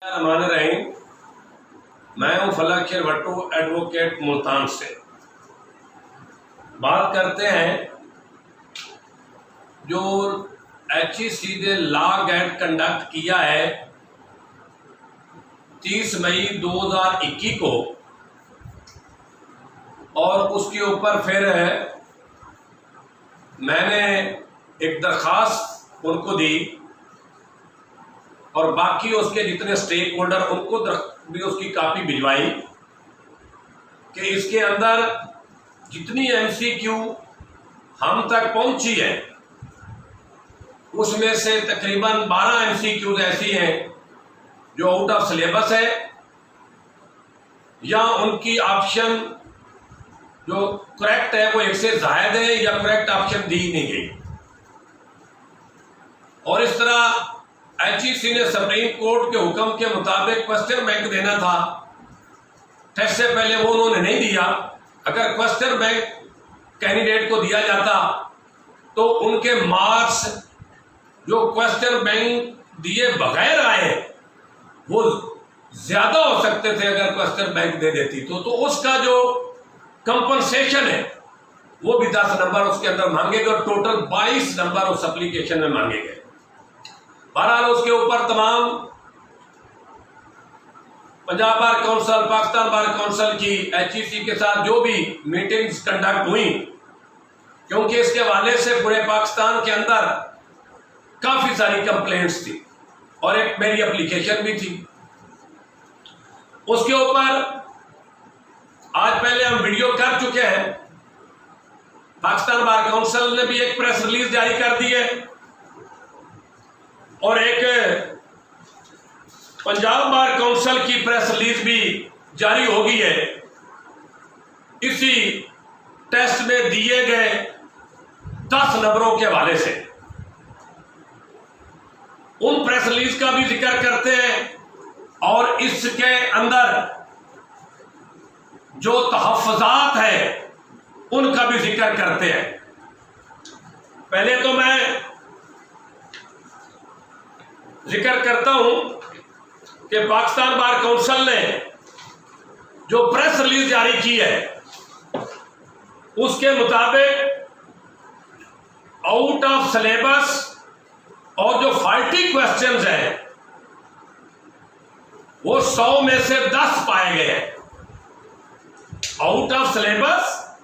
रहीम। मैं हूं फलाखिर भट्टू, एडवोकेट मुल्तान से। बात करते हैं जो HEC ने लॉ एंड कंडक्ट किया है 30 मई 2021 को, और उसके ऊपर फिर मैंने एक दरखास्त उनको दी और बाकी उसके जितने स्टेक होल्डर उनको भी उसकी कॉपी भिजवाई कि इसके अंदर जितनी MCQ हम तक पहुंची है उसमें से तकरीबन 12 MCQ ऐसी हैं जो आउट ऑफ सिलेबस है या उनकी ऑप्शन जो करेक्ट है वो एक से ज्यादा है या करेक्ट ऑप्शन दी नहीं गई। और इस तरह HEC ने सुप्रीम कोर्ट के हुक्म के मुताबिक क्वेश्चन बैंक देना था, टेस्ट से पहले वो उन्होंने नहीं दिया। अगर क्वेश्चन बैंक कैंडिडेट को दिया जाता तो उनके मार्क्स जो क्वेश्चन बैंक दिए बगैर आए वो ज्यादा हो सकते थे अगर क्वेश्चन बैंक दे देती तो उसका जो कंपनसेशन है वो भी 10 नंबर उसके अंदर मांगे गए और टोटल 22 नंबर उस एप्लीकेशन में मांगे गए। बहरहाल उसके ऊपर तमाम Punjab bar council, Pakistan bar council की HEC के साथ जो भी मीटिंग्स कंडक्ट हुई, क्योंकि इसके हवाले से पूरे पाकिस्तान के अंदर काफी सारी कंप्लेंट्स थी और एक मेरी एप्लीकेशन भी थी। उसके ऊपर आज पहले हम वीडियो कर चुके हैं। पाकिस्तान बार काउंसिल ने भी एक प्रेस रिलीज जारी कर दी है और एक पंजाब बार काउंसिल की प्रेस रिलीज भी जारी हो गई है। इसी टेस्ट में दिए गए 10 नंबरों के हवाले से उन प्रेस रिलीज का भी जिक्र करते हैं और इसके अंदर जो तहफ़्फ़ुज़ात है उनका भी जिक्र करते हैं। पहले तो मैं जिक्र करता हूं कि पाकिस्तान बार काउंसिल ने जो प्रेस रिलीज जारी की है उसके मुताबिक आउट ऑफ सिलेबस और जो फॉल्टी क्वेश्चंस हैं वो 100 में से 10 पाए गए हैं। Out of syllabus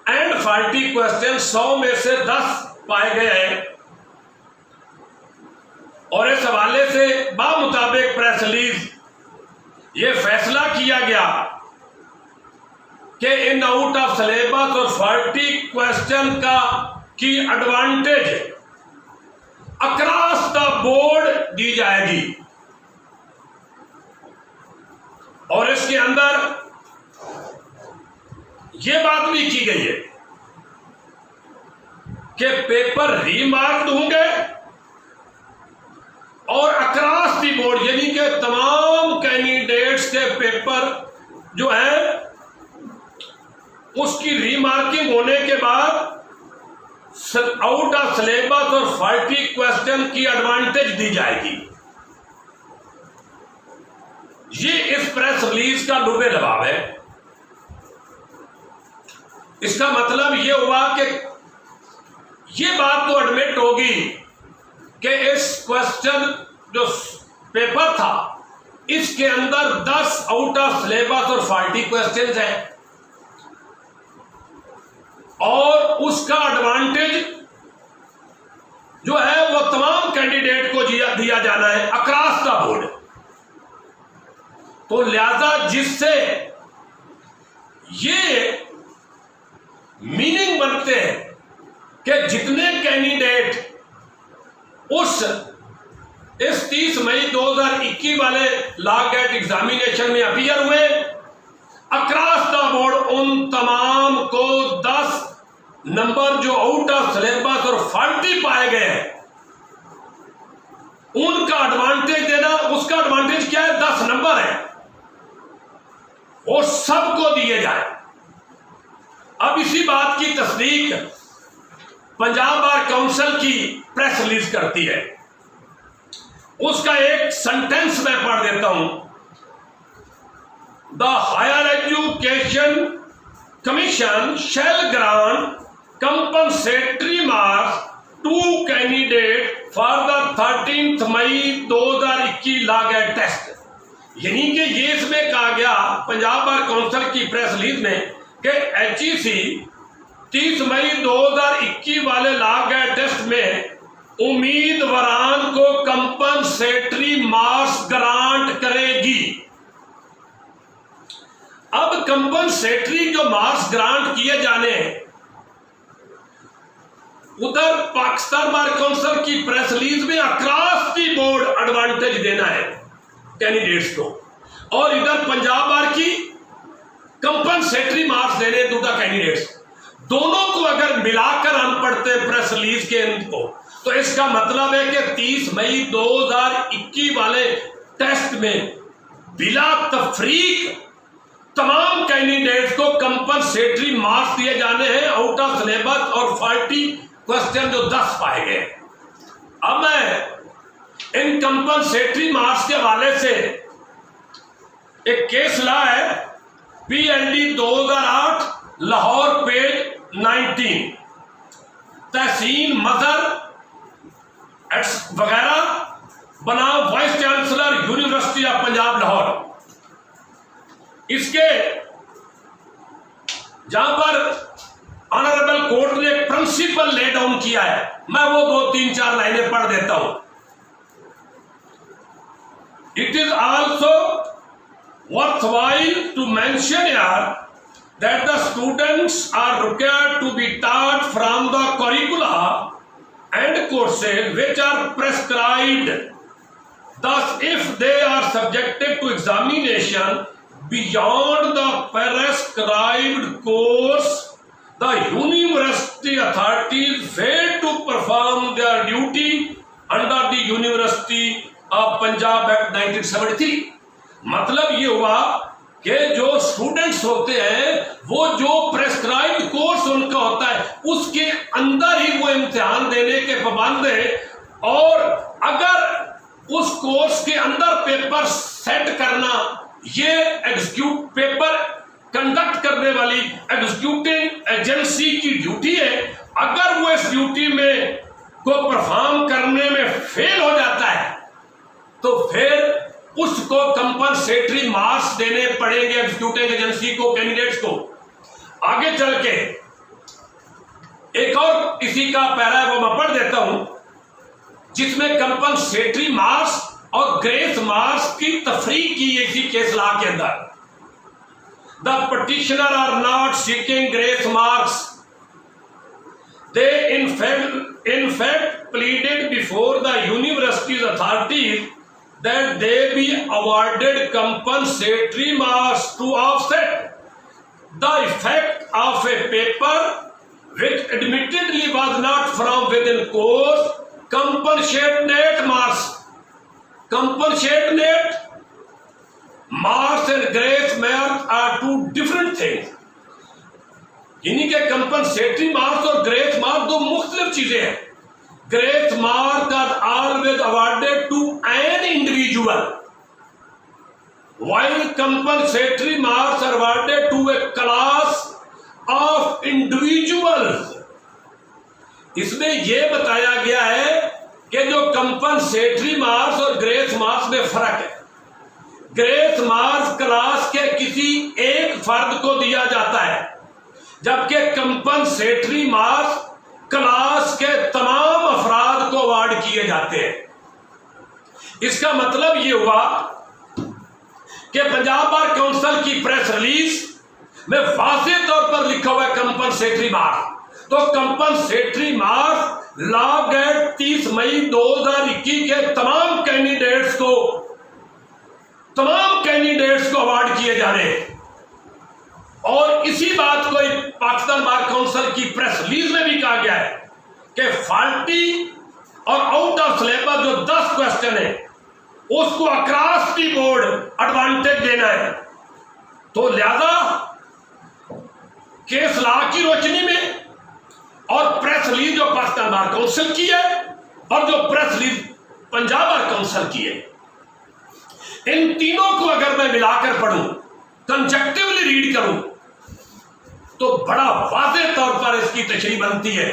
and faulty question 100 में से 10 पाए गए हैं और इस हवाले से बामुताबिक प्रेस रिलीज ये फैसला किया गया कि इन आउट ऑफ सिलेबस और फॉल्टी क्वेश्चन की एडवांटेज अक्रॉस द बोर्ड दी जाएगी। और इसके अंदर यह बात भी की गई है कि पेपर रीमार्क्ड होंगे और अक्रॉस दी बोर्ड यानी कि तमाम कैंडिडेट्स के पेपर जो है उसकी रीमार्किंग होने के बाद आउट ऑफ सिलेबस और फॉल्टी क्वेश्चन की एडवांटेज दी जाएगी। ये इस प्रेस रिलीज का लुबे लबाव है। इसका मतलब ये हुआ कि ये बात तो एडमिट होगी कि इस क्वेश्चन जो पेपर था इसके अंदर 10 आउट ऑफ सिलेबस और फॉल्टी क्वेश्चंस हैं और उसका एडवांटेज जो है वो तमाम कैंडिडेट को दिया जाना है अक्रॉस द बोर्ड। तो लिहाजा जिससे ये मीनिंग बनते हैं कि जितने कैंडिडेट इस 30 मई 2021 वाले लॉ गेट एग्जामिनेशन में अपीयर हुए, अक्रॉस द बोर्ड उन तमाम को 10 नंबर जो आउट ऑफ सिलेबस और फॉल्टी पाए गए हैं उनका एडवांटेज देना। उसका एडवांटेज क्या है? 10 नंबर है, वो सबको दिए जाए। अब इसी बात की तस्दीक पंजाब बार काउंसिल की प्रेस रिलीज करती है। उसका एक सेंटेंस मैं पढ़ देता हूं the higher education commission shall grant compensatory marks to candidate for the 13 May 2021 law गए टेस्ट। यानी कि ये इसमें कहा गया पंजाब बार काउंसिल की प्रेस रिलीज में कि HEC 30 मई 2021 वाले ला गए टेस्ट में उम्मीदवारान को कंपनसेटरी मार्क्स ग्रांट करेगी। अब कंपनसेटरी जो मार्क्स ग्रांट किए जाने उधर पाकिस्तान बार काउंसिल की प्रेस रिलीज में अक्रॉस दी बोर्ड एडवांटेज देना है कैंडिडेट्स को, और इधर पंजाब बार की कंपनसेटरी मार्क्स देने दूसरा कैंडिडेट्स। दोनों को अगर मिलाकर हम पढ़ते हैं प्रेस रिलीज के अंत को, तो इसका मतलब है कि 30 मई 2021 वाले टेस्ट में बिला तफरीक तमाम कैंडिडेट्स को कंपनसेटरी मार्क्स दिए जाने हैं आउट ऑफ सिलेबस, और 40 क्वेश्चन जो 10 पाए गए। अब मैं इन कंपनसेटरी मार्क्स के हवाले से एक केस ला है PLD 2008 लाहौर पेज 19, तहसीन मजहर वगैरह बनाम vice chancellor university of Punjab Lahore. इसके जहां पर ऑनरेबल कोर्ट ने एक प्रिंसिपल ले डाउन किया है, मैं वो 2-3-4 लाइनें पढ़ देता हूं। It is also worthwhile to mention here that the students are required to be taught from the curricula and courses which are prescribed. Thus, if they are subjected to examination beyond the prescribed course, the university authorities fail to perform their duty under the University of Punjab Act 1973। मतलब ये हुआ कि जो students होते हैं वो जो prescribed course उनका होता है उसके अंदर ही वो इम्तिहान देने के पाबंद है, और अगर उस कोर्स के अंदर पेपर सेट करना ये एग्जीक्यूट पेपर कंडक्ट करने वाली एग्जीक्यूटिंग एजेंसी की ड्यूटी है। अगर वो इस ड्यूटी में को परफॉर्म करने में फेल हो जाता है तो फिर उसको कंपनसेटरी मार्क्स देने पड़ेंगे एग्जीक्यूटिव एजेंसी को, कैंडिडेट्स को। आगे चल के एक और इसी का पैरा है, वो मैं पढ़ देता हूं, जिसमें कंपनसेटरी मार्क्स और ग्रेस मार्क्स की तफरीक की इसी केस लॉ के अंदर। The petitioner are not seeking grace marks, they in fact pleaded before the university's authorities that they be awarded compensatory marks to offset the effect of a paper which admittedly was not from within course. Compensate marks, compensate marks and grace marks are two different things। यानी कि compensatory marks और grace marks दो मुख्तलिफ चीजें हैं। Grace mark are always awarded to an individual, while compensatory marks are awarded to a class of individuals। इसमें यह बताया गया है कि जो कंपनसेटरी मार्क्स और ग्रेस मार्क्स में फर्क है। ग्रेस मार्क्स क्लास के किसी एक फर्द को दिया जाता है, जबकि कंपनसेटरी मार्क्स क्लास के तमाम अफराद को अवार्ड किए जाते हैं। इसका मतलब यह हुआ कि पंजाब बार काउंसिल की प्रेस रिलीज में वाज़ेह तौर पर लिखा हुआ है कंपनसेटरी मार्क्स। तो कंपनसेटरी मार्क्स लॉ गेट 30 मई 2021 के तमाम कैंडिडेट्स को अवार्ड किए जा रहे हैं। और इसी बात को पाकिस्तान बार काउंसिल की प्रेस रिलीज में भी कहा गया है कि फॉल्टी और आउट ऑफ सिलेबस जो 10 क्वेश्चन है उसको अक्रॉस दी बोर्ड एडवांटेज देना है। तो लिहाजा केस लॉ की रोशनी में और प्रेस रिलीज जो पाकिस्तान बार काउंसिल की है और जो press release Punjab bar council की है, इन तीनों को अगर मैं मिलाकर पढ़ूं कंजक्टिवली रीड करूं तो बड़ा वाज़ेह तौर पर इसकी तशरीह बनती है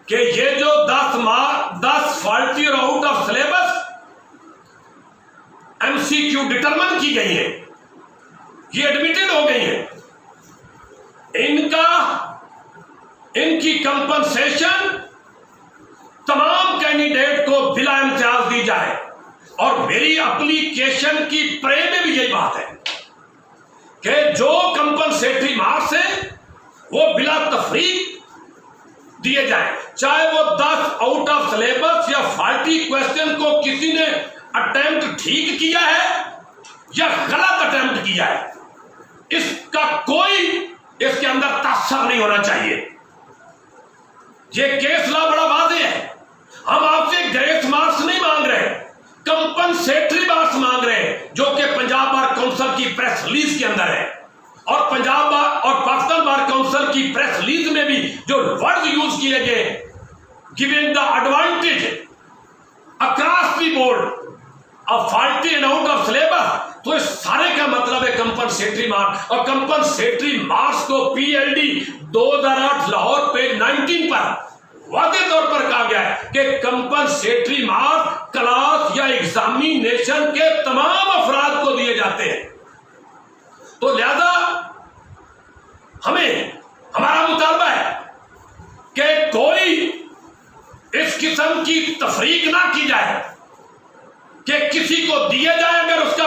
कि ये जो 10 फाल्टी और out of syllabus MCQ determine की गई है, ये एडमिटेड हो गई है, इनकी कंपनसेशन तमाम कैंडिडेट को बिला इम्तियाज दी जाए। और मेरी एप्लीकेशन की प्रे में भी यही बात है कि जो कंपनसेटरी मार्क्स है वो बिला तफरीक दिए जाए, चाहे वो 10 आउट ऑफ सिलेबस या फाल्टी क्वेश्चन को किसी ने अटेम्प्ट ठीक किया है या गलत अटेम्प्ट किया है, इसका कोई इसके अंदर तासर नहीं होना चाहिए। ये केस लॉ बड़ा वाज़ेह है। हम आपसे ग्रेस मार्क्स नहीं मांग रहे, कंपनसेटरी मार्क्स मांग रहे हैं, जो कि पंजाब बार काउंसिल की प्रेस रिलीज के अंदर है। और पंजाब बार और पाकिस्तान बार काउंसिल की प्रेस रिलीज में भी जो वर्ड यूज किए गए, giving the advantage across the board of faulty and out of syllabus, तो इस सारे का मतलब है कंपनसेटरी मार्क्स। और कंपनसेटरी मार्क्स को PLD 2008 लाहौर पेज 19 पर वाज़ेह तौर पर कहा गया है कि कंपनसेटरी मार्क्स क्लास या एग्जामिनेशन के तमाम अफराद को दिए जाते हैं। तो लिहाजा हमारा मुतालबा है कि कोई इस किस्म की तफरीक ना की जाए कि किसी को दिए जाए, अगर उसका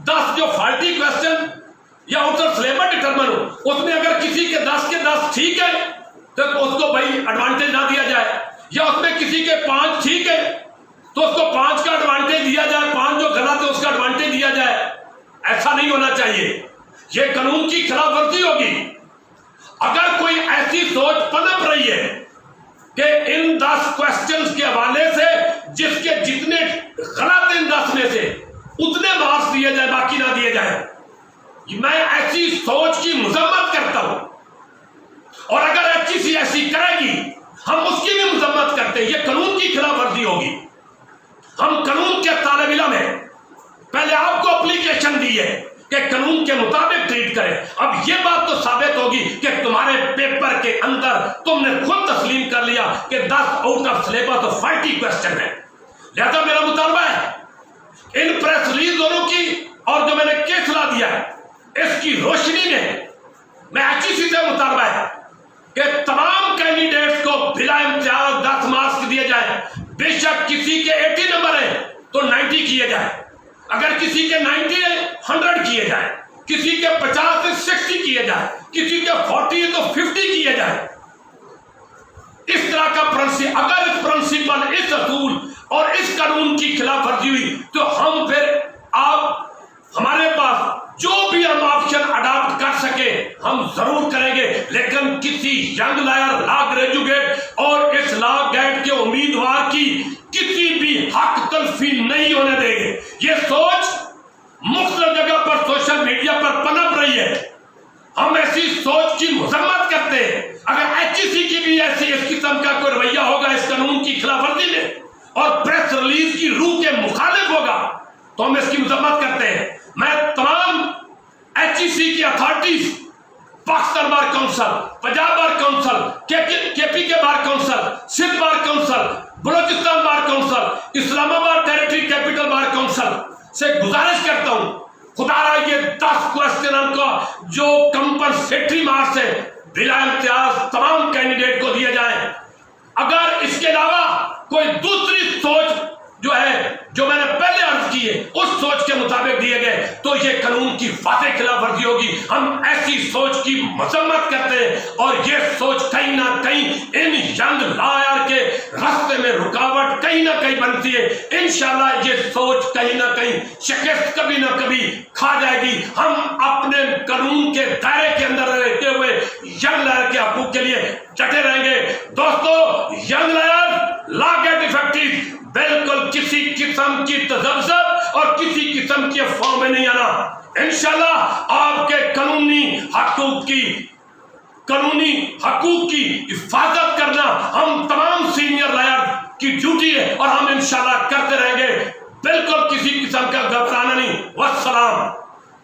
10 जो फाल्टी क्वेश्चन या आउटर सिलेबस डिटरमिन हो, उसमें अगर किसी के 10 के 10 ठीक है तो उसको भाई एडवांटेज ना दिया जाए, या उसमें किसी के 5 ठीक है तो उसको 5 का एडवांटेज दिया जाए, 5 जो गलत है उसका एडवांटेज दिया जाए। ऐसा नहीं होना चाहिए, यह कानून की खिलाफवर्जी होगी। अगर कोई ऐसी सोच पनप रही है कि इन 10 क्वेश्चंस के हवाले से जिसके जितने गलत इन 10 में से उतने मार्क्स दिए जाए, बाकी ना दिए जाए, मैं ऐसी सोच की मजम्मत करता हूं। और अगर HEC ऐसी करेगी, हम उसकी भी मजम्मत करते हैं। यह कानून की खिलाफवर्जी होगी। हम कानून के तालिब इल्म हैं, पहले आपको एप्लीकेशन दी है कि कानून के मुताबिक ट्रीट करें। अब यह बात तो साबित होगी कि तुम्हारे पेपर के अंदर तुमने खुद तस्लीम कर लिया कि 10 आउट ऑफ सिलेबस तो फाल्टी क्वेश्चन है। लिहाजा मेरा मुतालबा है इन प्रेस रिलीज दोनों की और जो मैंने केस ला दिया है, इसकी रोशनी में मैं HEC से मुतालबा है कि तमाम कैंडिडेट्स को बिला इम्तियाज 10 मार्क्स दिए जाए। बेशक किसी के 80 नंबर है तो 90 किए जाए, अगर किसी के 90 है 100 किए जाए, किसी के 50 से 60 किए जाए, किसी के 40 है तो 50 किए जाए। इस तरह का प्रिंसिपल, अगर इस प्रिंसिपल, इस असूल और इस कानून की खिलाफवर्जी हुई तो हम फिर आप हमारे पास जो भी हम ऑप्शन अडॉप्ट कर सके हम जरूर करेंगे, लेकिन किसी यंग लॉयर, लॉ ग्रेजुएट और इस लॉ गेट के उम्मीदवार की किसी भी हक तलफी नहीं होने देंगे। ये सोच मुख्तलिफ जगह पर सोशल मीडिया पर पनप रही है, हम ऐसी सोच की मजम्मत करते हैं। अगर HEC की भी ऐसी इस किस्म का कोई रवैया होगा इस कानून की खिलाफवर्जी में और प्रेस रिलीज की रूह के मुखालिफ होगा तो हम इसकी मजम्मत करते हैं। मैं तमाम HEC की authorities, Pakistan bar council, Punjab bar council, KPK bar council, Sindh bar council, Balochistan bar council, Islamabad territory capital bar council से गुजारिश करता हूं, खुदारा ये 10 क्वेश्चन का जो कंपनसेटरी मार्क्स है बिला इम्तियाज तमाम कैंडिडेट को दिए जाए। अगर इसके अलावा कोई दूसरी सोच जो है, जो मैंने पहले अर्ज की है, उस सोच के मुताबिक दिए गए तो ये कानून की वाज़ेह खिलाफवर्जी होगी। हम ऐसी सोच की मजम्मत करते हैं और ये सोच कहीं ना कहीं इन यंग लॉयर के रास्ते में रुकावट कहीं ना कहीं बनती है। इंशाल्लाह ये सोच कहीं ना कहीं शिकस्त कभी ना कभी खा जाएगी। हम अपने कानून के दायरे के अंदर रहते हुए यंग लॉयर के हकूक के लिए डटे रहेंगे। दोस्तों, young lawyer, law GAT effective, बिल्कुल किसी किस्म की तजब्जब और किसी किस्म की अफवाह में नहीं आना। इंशाल्लाह आपके कानूनी हकूक की हिफाजत करना हम तमाम सीनियर लॉयर की ड्यूटी है और हम इंशाल्लाह करते रहेंगे। बिल्कुल किसी किस्म का घबराना नहीं। वस्सलाम।